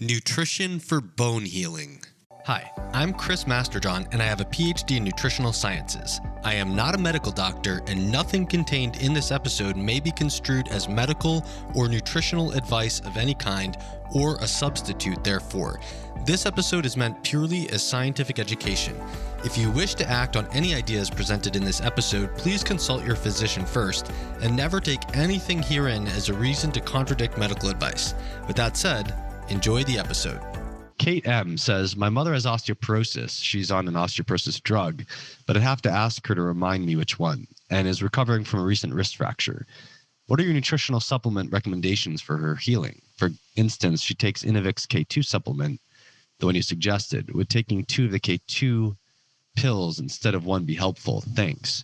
Nutrition for bone healing. Hi, I'm Chris Masterjohn, and I have a PhD in nutritional sciences. I am not a medical doctor, and nothing contained in this episode may be construed as medical or nutritional advice of any kind, or a substitute therefore. This episode is meant purely as scientific education. If you wish to act on any ideas presented in this episode, please consult your physician first, and never take anything herein as a reason to contradict medical advice. With that said, enjoy the episode. Kate M. says, my mother has osteoporosis. She's on an osteoporosis drug, but I'd have to ask her to remind me which one, and is recovering from a recent wrist fracture. What are your nutritional supplement recommendations for her healing? For instance, she takes Innovix K2 supplement, the one you suggested. Would taking 2 of the K2 pills instead of one be helpful? Thanks.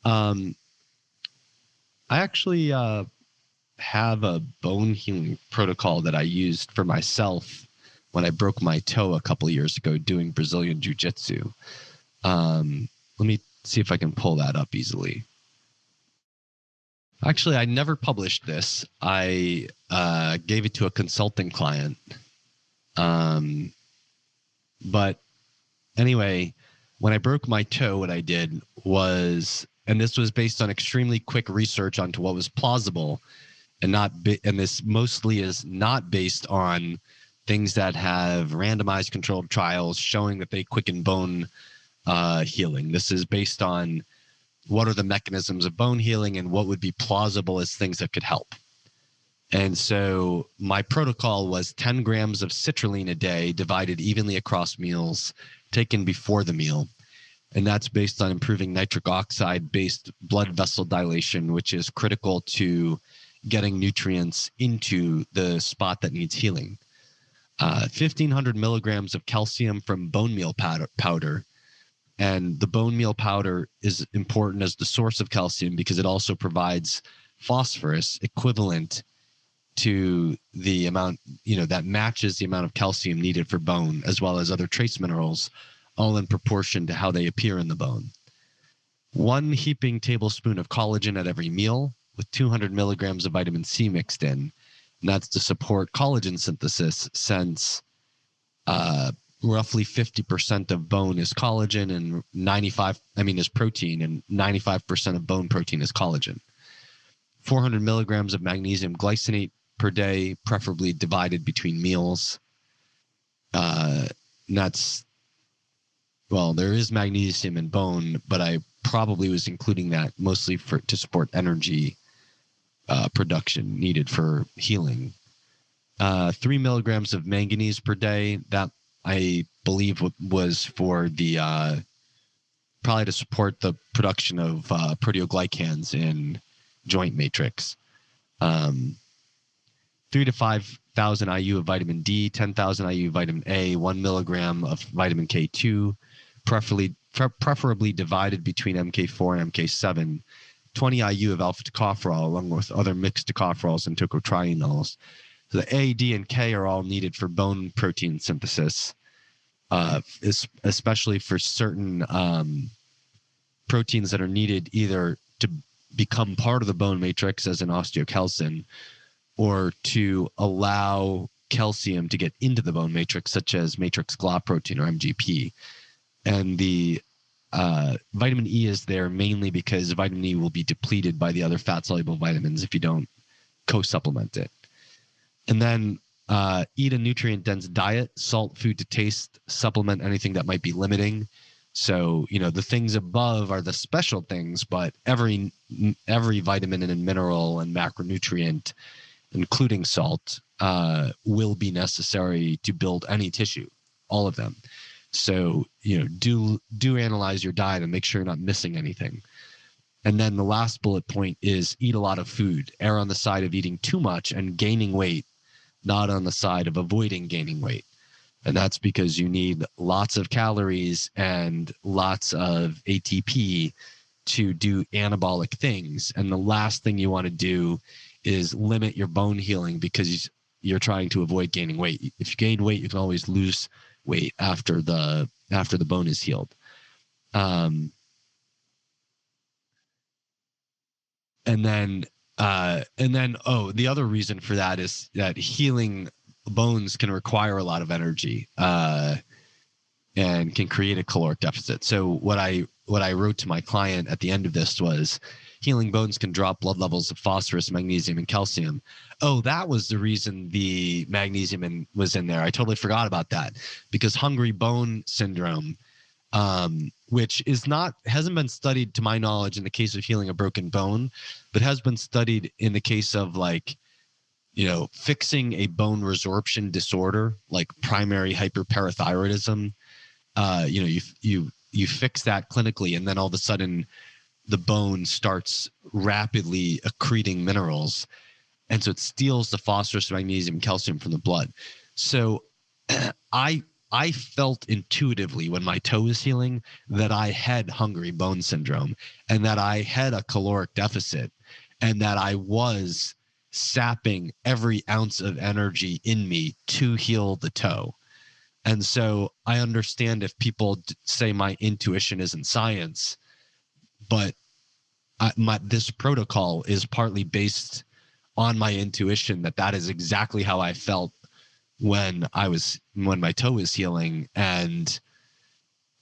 I actually have a bone healing protocol that I used for myself when I broke my toe a couple of years ago doing Brazilian Jiu-Jitsu. Let me see if I can pull that up easily. Actually, I never published this. I gave it to a consulting client. But anyway, when I broke my toe, what I did was, and this was based on extremely quick research onto what was plausible, and this mostly is not based on things that have randomized controlled trials showing that they quicken bone healing. This is based on what are the mechanisms of bone healing and what would be plausible as things that could help. And so my protocol was 10 grams of citrulline a day divided evenly across meals, taken before the meal. And that's based on improving nitric oxide-based blood vessel dilation, which is critical to getting nutrients into the spot that needs healing. 1,500 milligrams of calcium from bone meal powder. And the bone meal powder is important as the source of calcium because it also provides phosphorus equivalent to the amount, that matches the amount of calcium needed for bone, as well as other trace minerals, all in proportion to how they appear in the bone. 1 heaping tablespoon of collagen at every meal with 200 milligrams of vitamin C mixed in. And that's to support collagen synthesis, since roughly 50% of bone is collagen and is protein, and 95% of bone protein is collagen. 400 milligrams of magnesium glycinate per day, preferably divided between meals. And that's, well, there is magnesium in bone, but I probably was including that mostly to support energy production needed for healing. 3 milligrams of manganese per day. That I believe was for the probably to support the production of proteoglycans in joint matrix. 3 to 5,000 IU of vitamin D, 10,000 IU vitamin A, 1 milligram of vitamin K2, preferably divided between MK4 and MK7. 20 IU of alpha tocopherol, along with other mixed tocopherols and tocotrienols. So the A, D, and K are all needed for bone protein synthesis, especially for certain proteins that are needed either to become part of the bone matrix, as in osteocalcin, or to allow calcium to get into the bone matrix, such as matrix GLA protein or MGP. And the vitamin E is there mainly because vitamin E will be depleted by the other fat-soluble vitamins if you don't co-supplement it. And then eat a nutrient-dense diet, salt food to taste, supplement anything that might be limiting. So, the things above are the special things, but every vitamin and mineral and macronutrient, including salt, will be necessary to build any tissue, all of them. So, do analyze your diet and make sure you're not missing anything. And then the last bullet point is eat a lot of food. Err on the side of eating too much and gaining weight, not on the side of avoiding gaining weight. And that's because you need lots of calories and lots of ATP to do anabolic things. And the last thing you want to do is limit your bone healing because you're trying to avoid gaining weight. If you gain weight, you can always lose weight after the bone is healed. And then the other reason for that is that healing bones can require a lot of energy and can create a caloric deficit. So what I wrote to my client at the end of this was, healing bones can drop blood levels of phosphorus, magnesium, and calcium. Oh, that was the reason the magnesium was in there. I totally forgot about that, because hungry bone syndrome, which hasn't been studied to my knowledge in the case of healing a broken bone, but has been studied in the case of fixing a bone resorption disorder, like primary hyperparathyroidism. You fix that clinically, and then all of a sudden the bone starts rapidly accreting minerals. And so it steals the phosphorus, magnesium, calcium from the blood. So I felt intuitively when my toe was healing that I had hungry bone syndrome, and that I had a caloric deficit, and that I was sapping every ounce of energy in me to heal the toe. And so I understand if people say my intuition isn't science, but this protocol is partly based on my intuition that is exactly how I felt when my toe was healing, and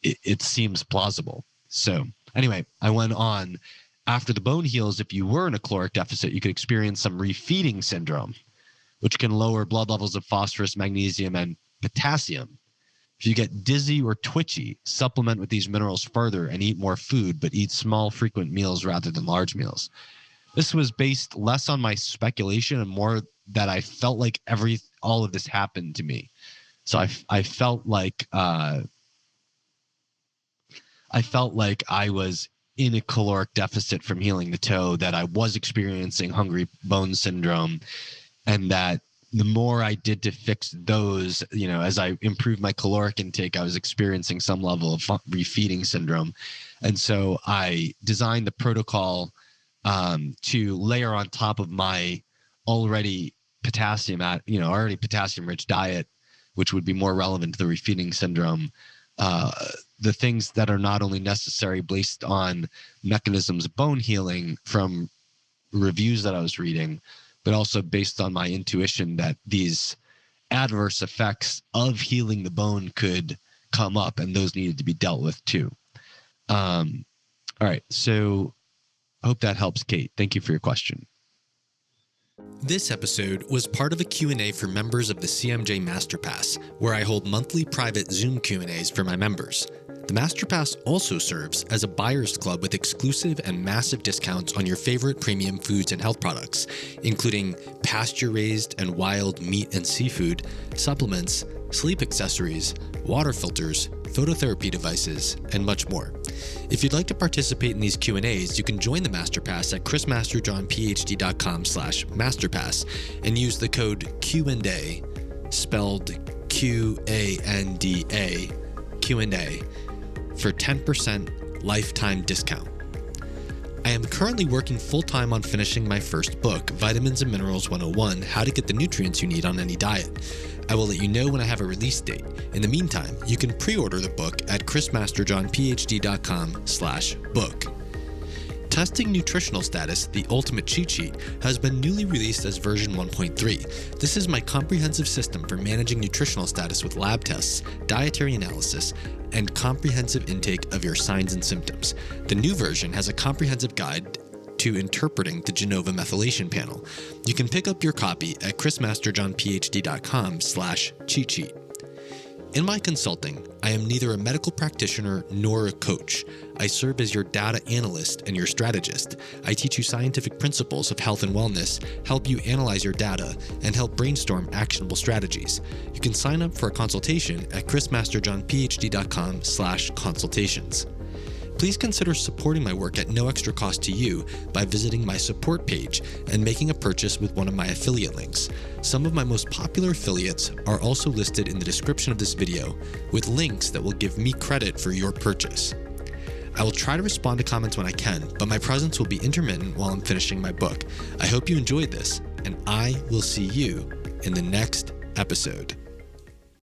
it seems plausible. So anyway, I went on. After the bone heals, if you were in a caloric deficit, you could experience some refeeding syndrome, which can lower blood levels of phosphorus, magnesium, and potassium. If you get dizzy or twitchy, supplement with these minerals further and eat more food, but eat small, frequent meals rather than large meals. This was based less on my speculation and more that I felt like all of this happened to me. So I felt like I was in a caloric deficit from healing the toe, that I was experiencing hungry bone syndrome, and that the more I did to fix those, as I improved my caloric intake, I was experiencing some level of refeeding syndrome. And so I designed the protocol to layer on top of my already potassium-rich diet, which would be more relevant to the refeeding syndrome, the things that are not only necessary based on mechanisms of bone healing from reviews that I was reading, but also based on my intuition that these adverse effects of healing the bone could come up, and those needed to be dealt with too. All right. So I hope that helps, Kate. Thank you for your question. This episode was part of a Q&A for members of the CMJ Masterpass, where I hold monthly private Zoom Q&As for my members. The Masterpass also serves as a buyer's club with exclusive and massive discounts on your favorite premium foods and health products, including pasture-raised and wild meat and seafood, supplements, sleep accessories, water filters, phototherapy devices, and much more. If you'd like to participate in these Q&As, you can join the Masterpass at chrismasterjohnphd.com/masterpass and use the code Q&A, spelled Q-A-N-D-A, Q&A, for 10% lifetime discount. I am currently working full-time on finishing my first book, Vitamins and Minerals 101, How to Get the Nutrients You Need on Any Diet. I will let you know when I have a release date. In the meantime, you can pre-order the book at chrismasterjohnphd.com/book. Testing Nutritional Status, the Ultimate Cheat Sheet, has been newly released as version 1.3. This is my comprehensive system for managing nutritional status with lab tests, dietary analysis, and comprehensive intake of your signs and symptoms. The new version has a comprehensive guide to interpreting the Genova methylation panel. You can pick up your copy at chrismasterjohnphd.com/cheat sheet. In my consulting, I am neither a medical practitioner nor a coach. I serve as your data analyst and your strategist. I teach you scientific principles of health and wellness, help you analyze your data, and help brainstorm actionable strategies. You can sign up for a consultation at chrismasterjohnphd.com/consultations. Please consider supporting my work at no extra cost to you by visiting my support page and making a purchase with one of my affiliate links. Some of my most popular affiliates are also listed in the description of this video, with links that will give me credit for your purchase. I will try to respond to comments when I can, but my presence will be intermittent while I'm finishing my book. I hope you enjoyed this, and I will see you in the next episode.